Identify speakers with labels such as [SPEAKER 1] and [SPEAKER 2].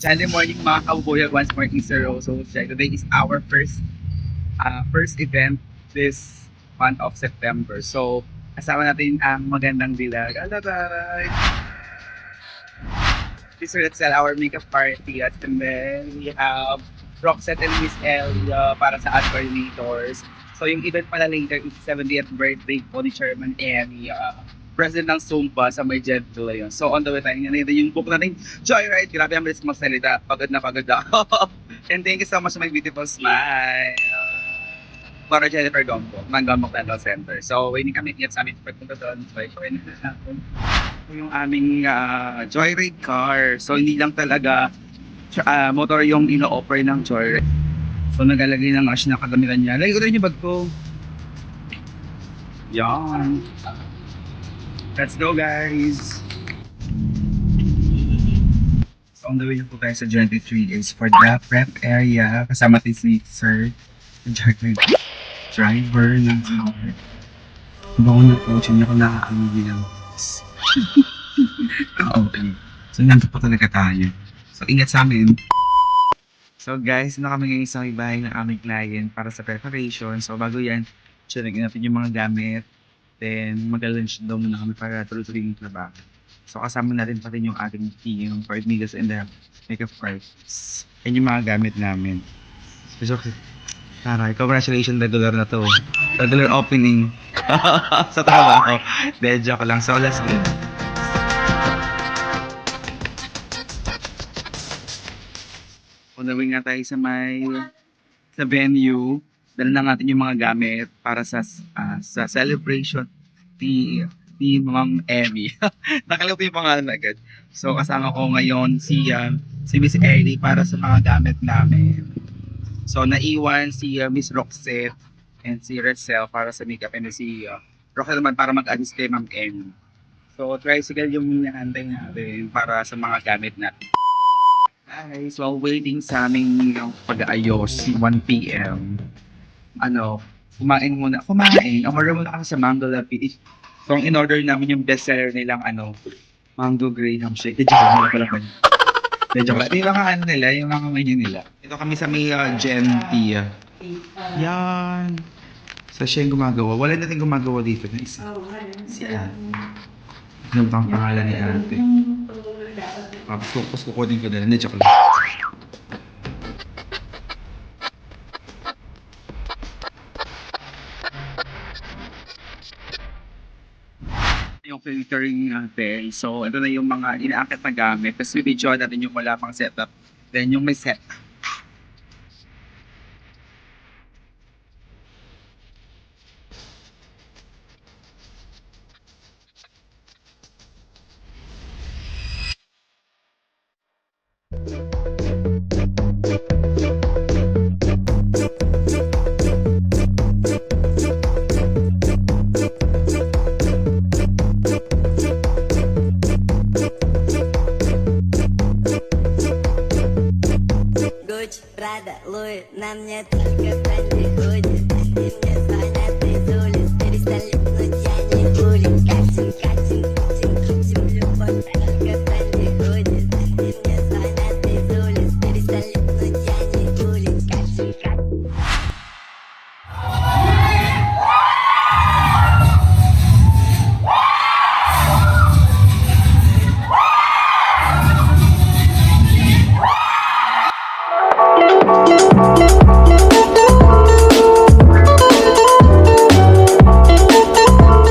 [SPEAKER 1] Sunday morning mga kabuyag once more Easter Rose. So today is our first event this month of September. So kasama natin ang magandang dilag. Alright! This will sell our makeup party at and then we have Roxette and Miss Elia para sa ad coordinators. So yung event pala later is 70th birthday po ni Chairman Elia. President ng Zumba sa may Jeddah yun. So on the way tayo ngayon yung book natin, Joyride. Grabe ang bilis magsalita. Pagod na pagod ako. And thank you so much my beautiful smile. Para Jennifer Gombo, ng Gombo Dental Center. So waiting kami ngayon sa amin pagpunta doon. So join na natin yung aming Joyride car. So hindi lang talaga motor yung ino-offer ng Joyride. So nagalagay ng ash na kagamitan niya. Lagay ko rin yung bag ko. Yan. Let's go guys! So on the way na po tayo sa 23 is for the prep area. Kasama tayo si Sir, the driver ng car. Bago na po, siya ko nakakamigilang. Okay. So nandito po talaga tayo. So ingat sa amin. So guys, na kami ngayon sa bahay ng aming client para sa preparation. So bago yan, check natin yung mga gamit. Then mag-lunch daw muna kami para tuloy-tuloy yung trabaho. So kasama natin pa rin yung ating team for Migas and the makeup artists. Yan yung mga gamit namin. So, taray, congratulations, regular na to. Regular opening sa trabaho. Dahil joke lang. So let's go. Unawin nga tayo sa venue. Dala na natin yung mga gamit para sa celebration ni Ma'am Emmy. Nakalimutan yung pangalan agad. So kasama ko ngayon si Miss Ellie para sa mga gamit namin. So naiwan si Miss Roxette and si Rachel para sa makeup and si Roxette naman para mag-assist kay Ma'am Emmy. So tricycle yung nahantay natin para sa mga gamit natin. Guys, while waiting sa aming pag-aayos, 1 PM, kumain muna. Umorder muna kami sa Mango Lapis. So, ang in-order namin yung bestseller nilang Mango Graham Shake. Joke lang pala ko. Joke lang. Yung mga nila, yung mga menu nila. Ito kami sa may Genti. Yan. So, siya yung gumagawa. Wala natin gumagawa dito na isa. Si Ate. Ano ba ang pangalan ni Ate? Tapos kukunin ko na lang. Joke lang. Yung filtering natin. So, ito na yung mga inaakit na gamit. Tapos video natin yung wala pang setup. Then yung may set.
[SPEAKER 2] Прада, Луи, на мне только бренды ходят. Если мне звонят из улиц, перестали пнуть, я не курю. Катим, катим, катим, катим, любовь, только бренды ходят. Если мне звонят из улиц, перестали пнуть, я не курю. Катим, катим.